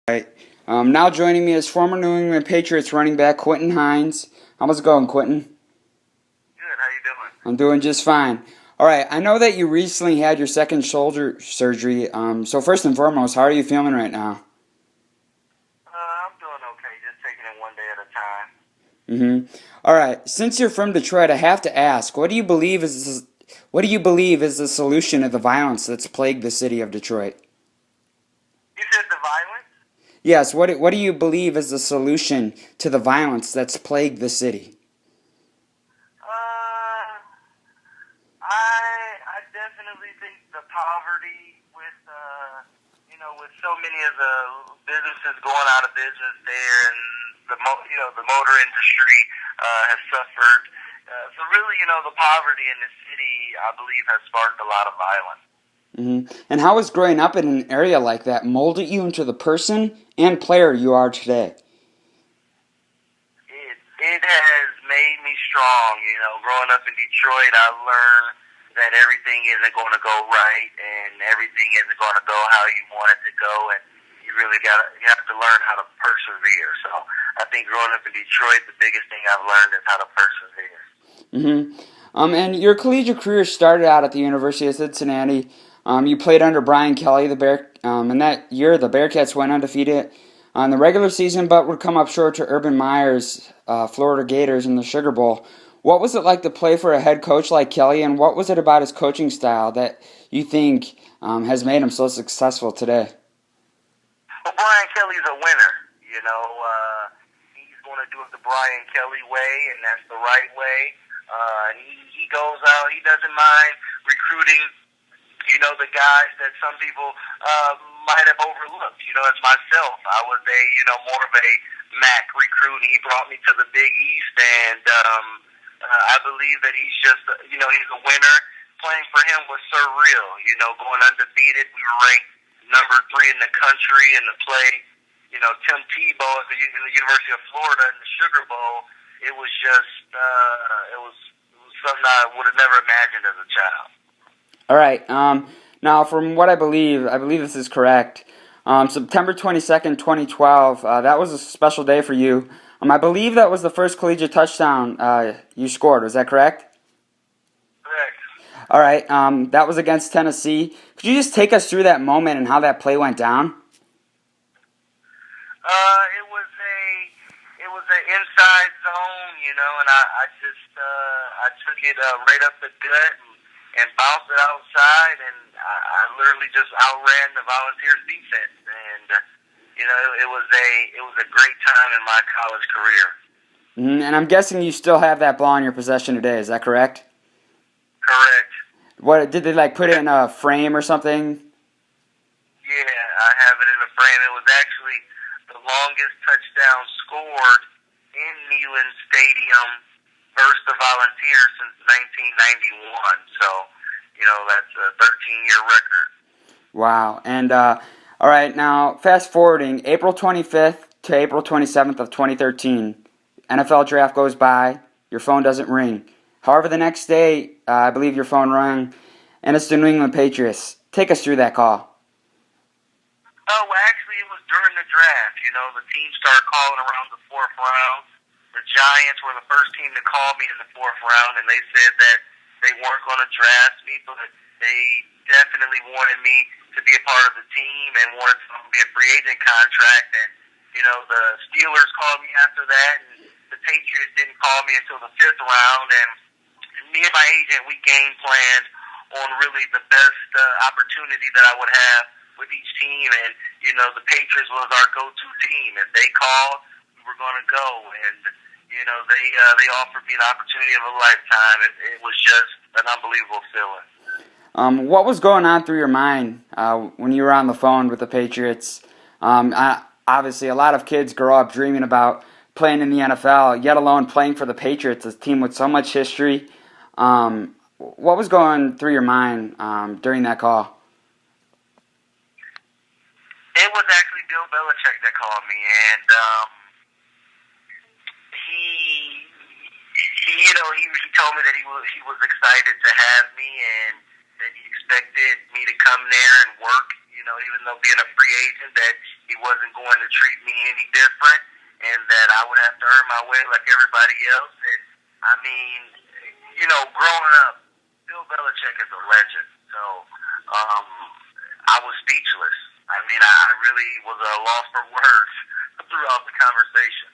Right. Now joining me is former New England Patriots running back Quentin Hines. How's it going, Quentin? Good. How you doing? I'm doing just fine. All right. I know that you recently had your second shoulder surgery. So first and foremost, how are you feeling right now? I'm doing okay. Just taking it one day at a time. All right. Since you're from Detroit, I have to ask, what do you believe is the solution to the violence that's plagued the city of Detroit? You said the violence? Yes. What do you believe is the solution to the violence that's plagued the city? I definitely think the poverty with with so many of the businesses going out of business there, and the motor industry has suffered. So really, the poverty in the city, I believe, has sparked a lot of violence. And how has growing up in an area like that molded you into the person and player you are today? It has made me strong. Growing up in Detroit, I learned that everything isn't going to go right, and everything isn't going to go how you want it to go, and you have to learn how to persevere. So I think growing up in Detroit, the biggest thing I've learned is how to persevere. And your collegiate career started out at the University of Cincinnati. You played under Brian Kelly, and that year the Bearcats went undefeated on the regular season, but would come up short to Urban Meyer's Florida Gators in the Sugar Bowl. What was it like to play for a head coach like Kelly, and what was it about his coaching style that you think has made him so successful today? Well, Brian Kelly's a winner. He's going to do it the Brian Kelly way, and that's the right way. He goes out. He doesn't mind recruiting. The guys that some people might have overlooked. As myself, I was more of a MAC recruit, and he brought me to the Big East, and I believe that he's just, he's a winner. Playing for him was surreal. Going undefeated, we were ranked number 3 in the country, and to play, Tim Tebow at the University of Florida in the Sugar Bowl, it was just, it was something I would have never imagined as a child. All right. Now, from what I believe this is correct. September 22nd, 2012, that was a special day for you. I believe that was the first collegiate touchdown you scored. Was that correct? Correct. All right. That was against Tennessee. Could you just take us through that moment and how that play went down? It was an inside zone, and I took it right up the gut and bounced it outside, and I literally just outran the Volunteers defense, and it was a great time in my college career. And I'm guessing you still have that ball in your possession today. Is that correct? Correct. What did they put it in a frame or something? Yeah, I have it in a frame. It was actually the longest touchdown scored in Neyland Stadium versus the Volunteers since 1991. So, that's a 13-year record. Wow. And all right, now fast forwarding April 25th to April 27th of 2013. NFL draft goes by. Your phone doesn't ring. However, the next day, I believe your phone rang, and it's the New England Patriots. Take us through that call. Oh, well, actually, it was during the draft. The team started calling around the 4th round. The Giants were the first team to call me in the 4th round, and they said that they weren't going to draft me, but they definitely wanted me to be a part of the team and wanted to be a free agent contract. And, the Steelers called me after that, and the Patriots didn't call me until the 5th round. And me and my agent, we game planned on really the best opportunity that I would have with each team. And, the Patriots was our go-to team. If they called, we were going to go. And, they offered me the opportunity of a lifetime. It was just an unbelievable feeling. What was going on through your mind when you were on the phone with the Patriots? Obviously, a lot of kids grow up dreaming about playing in the NFL, yet alone playing for the Patriots, a team with so much history. What was going through your mind during that call? It was actually Bill Belichick that called me, and he told me that he was excited to have me, and that he expected me to come there and work, even though being a free agent, that he he wasn't going to treat me any different, and that I would have to earn my way like everybody else. And I mean, you know, growing up, Bill Belichick is a legend. So I was speechless. I mean, I really was at a loss for words throughout the conversation.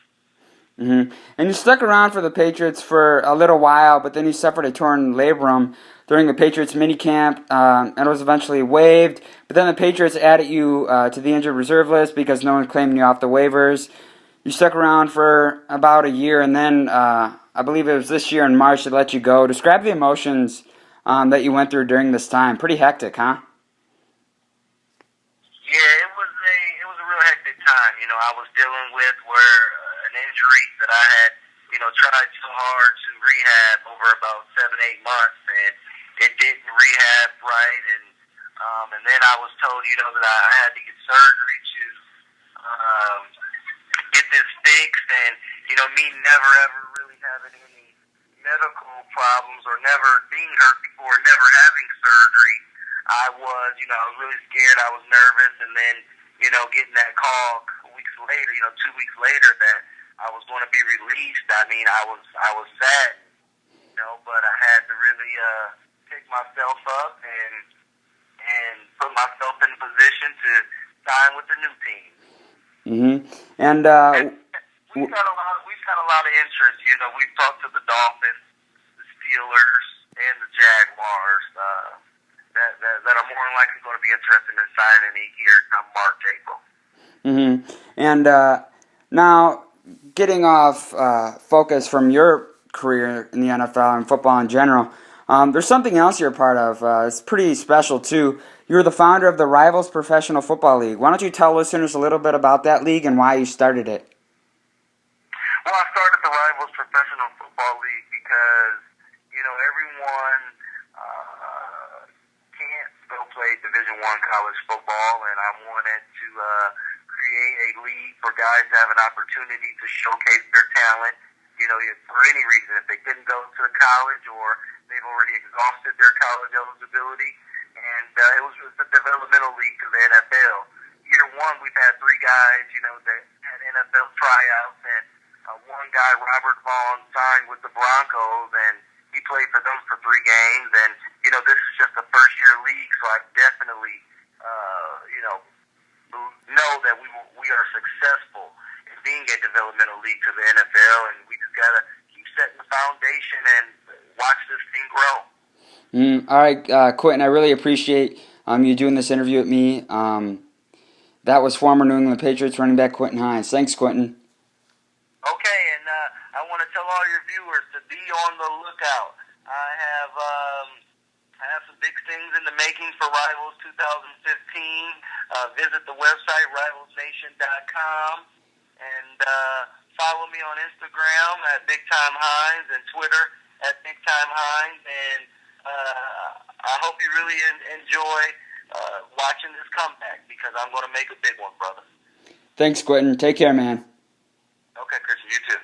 Mm-hmm. And you stuck around for the Patriots for a little while, but then you suffered a torn labrum during the Patriots minicamp, and it was eventually waived. But then the Patriots added you to the injured reserve list because no one's claiming you off the waivers. You stuck around for about a year, and then I believe it was this year in March they let you go. Describe the emotions that you went through during this time. Pretty hectic, huh? Yeah, it was a real hectic time. You know, I was dealing with an injury that I had, you know, tried so hard to rehab over about 7-8 months, and it didn't rehab right, and then I was told, you know, that I had to get surgery to get this fixed, and you know, me never ever really having any medical problems or never being hurt before, never having surgery. I was really scared. I was nervous, and then, you know, getting that call a couple weeks later, you know, 2 weeks later that I was going to be released. I mean, I was sad, you know, but I had to really pick myself up and put myself in a position to sign with the new team. Mm-hmm. And we've got a lot of interest. You know, we've talked to the Dolphins, the Steelers, and the Jaguars. That are more than likely going to be interested in signing me here come March, April. Mm-hmm. And now, getting off focus from your career in the NFL and football in general, there's something else you're a part of. It's pretty special, too. You're the founder of the Rivals Professional Football League. Why don't you tell listeners a little bit about that league and why you started it? Well, I started the Rivals Professional Football League because, you know, everyone can't go play Division I college football, and I wanted to create a league for guys to have an opportunity to showcase their talent, you know, for any reason. If they couldn't go to college or they've already exhausted their college eligibility. And it was a developmental league to the NFL. Year one, we've had 3 guys, you know, that had NFL tryouts, and one guy, Robert Vaughn, signed with the Broncos, and he played for them for 3 games. And, you know, this is just a first-year league, so I definitely, know that we are successful in being a developmental league to the NFL, and we just got to keep setting the foundation and watch this thing grow. All right, Quentin, I really appreciate you doing this interview with me. That was former New England Patriots running back Quentin Hines. Thanks, Quentin. Okay, and I want to tell all your viewers to be on the lookout. I have some big things in the making for Rivals 2015. Visit the website, rivalsnation.com, and follow me on Instagram at Big Time Hines and Twitter at Big Time Hines. And I hope you really enjoy watching this comeback, because I'm going to make a big one, brother. Thanks, Quentin. Take care, man. Okay, Christian, you too.